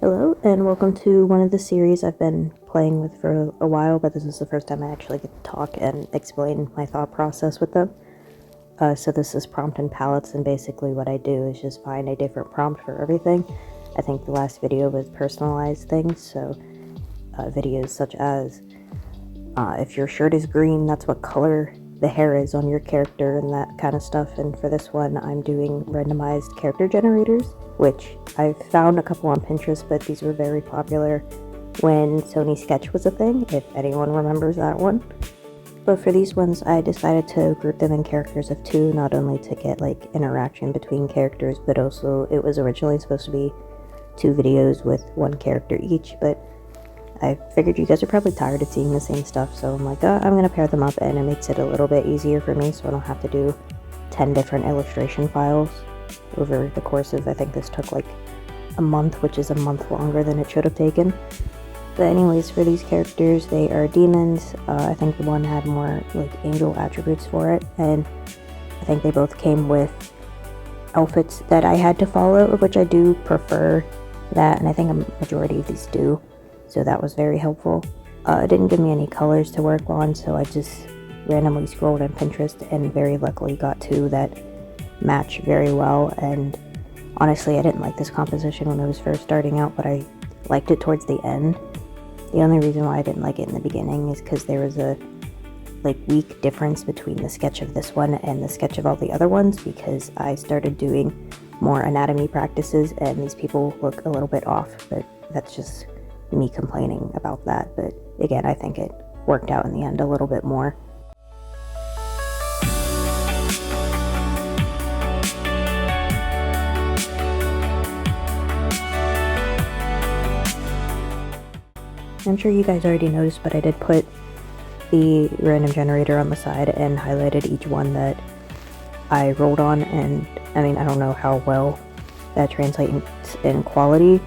Hello, and welcome to one of the series I've been playing with for a while, but this is the first time I actually get to talk and explain my thought process with them. So this is prompt and palettes, and basically what I do is just find a different prompt for everything. I think the last video was personalized things, so videos such as if your shirt is green, that's what color the hair is on your character and that kind of stuff. And for this one, I'm doing randomized character generators, which I've found a couple on Pinterest, but these were very popular when Sony Sketch was a thing, if anyone remembers that one. But for these ones, I decided to group them in characters of 2, not only to get like interaction between characters, but also it was originally supposed to be 2 videos with 1 character each, but I figured you guys are probably tired of seeing the same stuff, so I'm like, I'm gonna pair them up, and it makes it a little bit easier for me, so I don't have to do 10 different illustration files over the course of, I think this took like a month, which is a month longer than it should have taken. But anyways, for these characters, they are demons. I think the one had more like angel attributes for it, and I think they both came with outfits that I had to follow, of which I do prefer that, and I think a majority of these do. So that was very helpful. It didn't give me any colors to work on, so I just randomly scrolled on Pinterest and very luckily got 2 that match very well. And honestly, I didn't like this composition when it was first starting out, but I liked it towards the end. The only reason why I didn't like it in the beginning is because there was a week difference between the sketch of this one and the sketch of all the other ones, because I started doing more anatomy practices and these people look a little bit off, but that's just me complaining about that. But again, I think it worked out in the end a little bit more. I'm sure you guys already noticed, but I did put the random generator on the side and highlighted each one that I rolled on, and I mean, I don't know how well that translates in quality,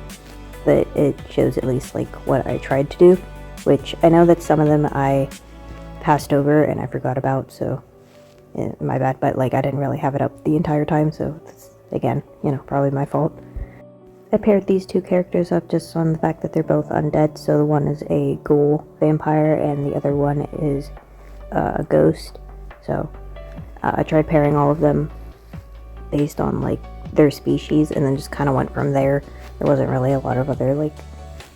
but it shows at least like what I tried to do, which I know that some of them I passed over and I forgot about, so my bad, but like I didn't really have it up the entire time, so it's, again, probably my fault. I paired these 2 characters up just on the fact that they're both undead, so the one is a ghoul vampire and the other one is a ghost. So I tried pairing all of them based on like their species, and then just kind of went from there. There wasn't really a lot of other like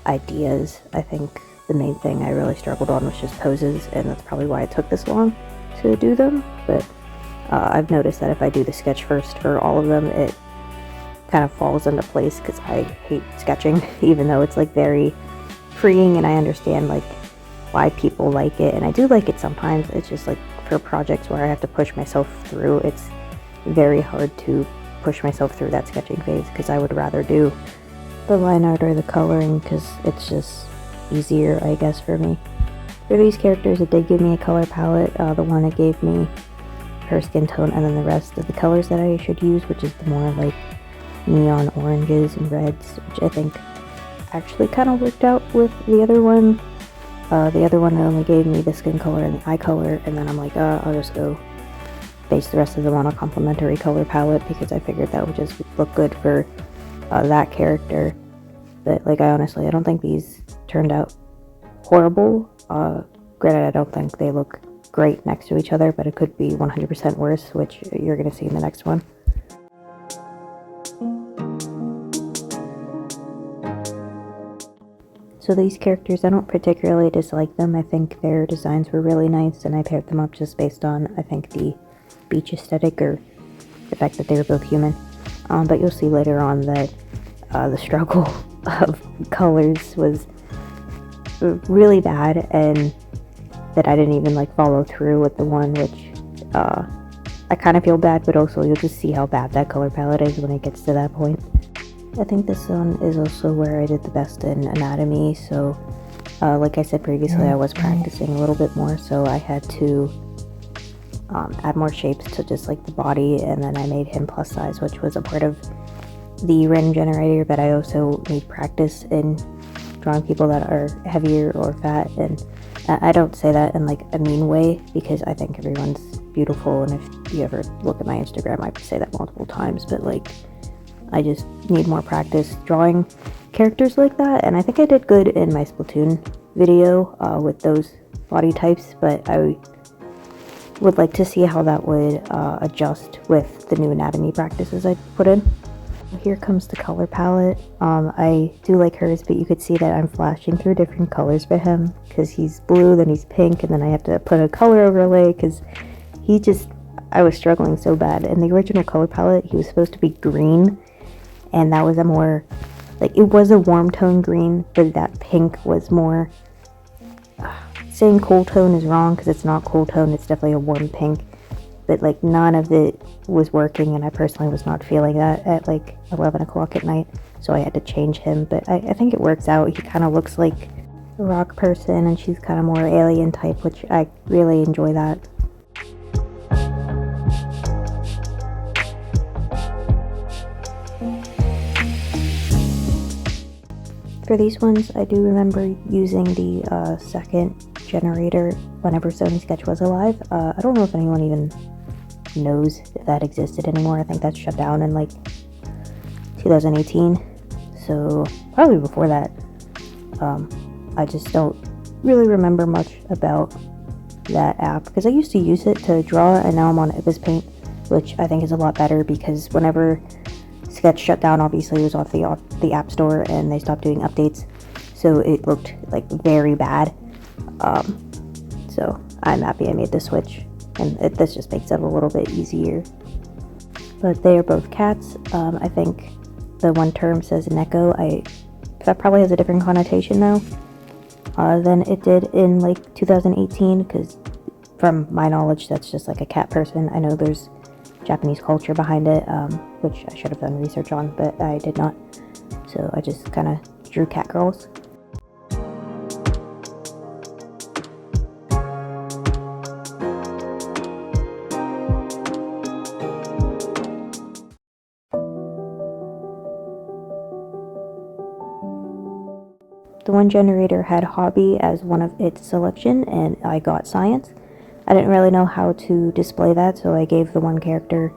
ideas. I think the main thing I really struggled on was just poses, and that's probably why it took this long to do them. But I've noticed that if I do the sketch first for all of them, it kind of falls into place, because I hate sketching, even though it's like very freeing and I understand like why people like it, and I do like it sometimes. It's just like for projects where I have to push myself through, it's very hard to push myself through that sketching phase, because I would rather do the line art or the coloring, because it's just easier, I guess, for me. For these characters, it did give me a color palette. The one it gave me her skin tone, and then the rest of the colors that I should use, which is the more like neon oranges and reds, which I think actually kind of worked out with the other one. The other one only gave me the skin color and the eye color, and then I'm like, I'll just go base the rest of them on a complementary color palette, because I figured that would just look good for that character. But like, I don't think these turned out horrible. Granted, I don't think they look great next to each other, but it could be 100% worse, which you're gonna see in the next one. So these characters, I don't particularly dislike them. I think their designs were really nice, and I paired them up just based on, I think, the beach aesthetic, or the fact that they were both human. But you'll see later on that the struggle of colors was really bad, and that I didn't even like follow through with the one, which I kind of feel bad, but also you'll just see how bad that color palette is when it gets to that point. I think this one is also where I did the best in anatomy, so like I said previously, I was practicing a little bit more, so I had to add more shapes to just like the body, and then I made him plus size, which was a part of the random generator, but I also made practice in drawing people that are heavier or fat, and I don't say that in like a mean way, because I think everyone's beautiful, and if you ever look at my Instagram, I say that multiple times, but like, I just need more practice drawing, characters like that, and I think I did good in my Splatoon video with those body types, but I would like to see how that would adjust with the new anatomy practices I put in. Here comes the color palette. I do like hers, but you could see that I'm flashing through different colors for him because he's blue, then he's pink, and then I have to put a color overlay because I was struggling so bad. In the original color palette, he was supposed to be green, and that was a more, like, it was a warm tone green, but that pink was more, saying cool tone is wrong because it's not cool tone, it's definitely a warm pink. But like none of it was working, and I personally was not feeling that at like 11 o'clock at night, so I had to change him. But I think it works out. He kind of looks like a rock person, and she's kind of more alien type, which I really enjoy that. For these ones, I do remember using the second generator whenever Sony Sketch was alive. I don't know if anyone even knows if that existed anymore. I think that's shut down in like 2018, so probably before that. I just don't really remember much about that app because I used to use it to draw, and now I'm on Ibis Paint, which I think is a lot better because whenever Sketch shut down, obviously it was off the App Store and they stopped doing updates, so it looked like very bad. So I'm happy I made the switch, and this just makes it a little bit easier. But they are both cats. I think the one term says neko. That probably has a different connotation now than it did in like 2018, because from my knowledge that's just like a cat person. I know there's Japanese culture behind it, which I should have done research on, but I did not, so I just kind of drew cat girls. The one generator had hobby as one of its selection, and I got science. I didn't really know how to display that, so I gave the one character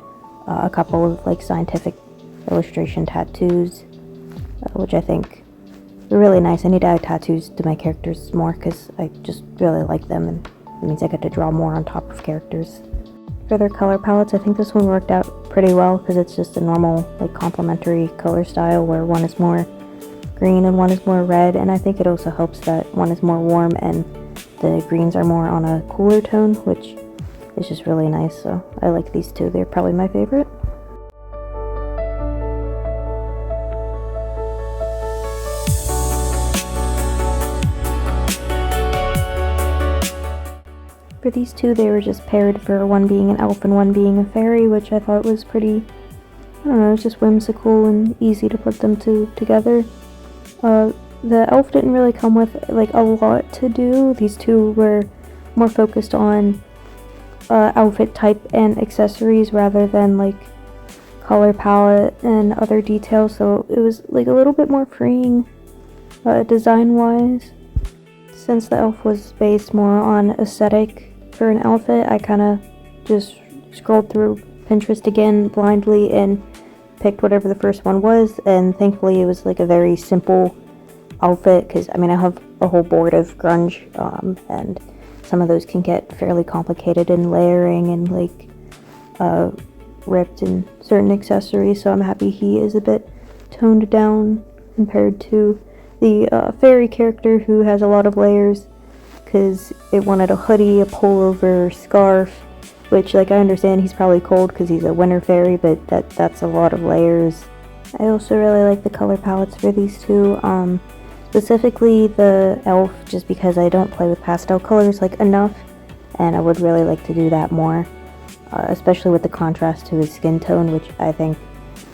a couple of like scientific illustration tattoos, which I think were really nice. I need to add tattoos to my characters more because I just really like them, and it means I get to draw more on top of characters. For their color palettes, I think this one worked out pretty well because it's just a normal like complementary color style where one is more green and one is more red, and I think it also helps that one is more warm and the greens are more on a cooler tone, which is just really nice. So I like these two. They're probably my favorite. For these two, they were just paired for one being an elf and one being a fairy, which I thought was pretty, I don't know, it's just whimsical and easy to put them two together. The elf didn't really come with like a lot to do. These two were more focused on outfit type and accessories rather than like color palette and other details, so it was like a little bit more freeing design wise. Since the elf was based more on aesthetic for an outfit, I kind of just scrolled through Pinterest again blindly and picked whatever the first one was, and thankfully it was like a very simple outfit because I mean I have a whole board of grunge and some of those can get fairly complicated in layering and like ripped in certain accessories, so I'm happy he is a bit toned down compared to the fairy character who has a lot of layers, because it wanted a hoodie, a pullover, scarf, which like I understand he's probably cold because he's a winter fairy, but that's a lot of layers. I also really like the color palettes for these two, specifically the elf, just because I don't play with pastel colors like enough, and I would really like to do that more, especially with the contrast to his skin tone, which I think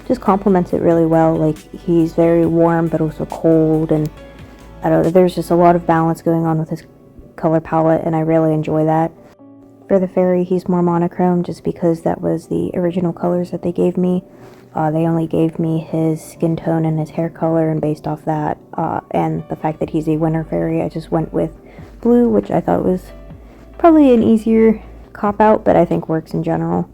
just complements it really well. Like he's very warm but also cold, and I don't know, there's just a lot of balance going on with his color palette, and I really enjoy that. For the fairy, he's more monochrome just because that was the original colors that they gave me. They only gave me his skin tone and his hair color, and based off that and the fact that he's a winter fairy, I just went with blue, which I thought was probably an easier cop out, but I think works in general.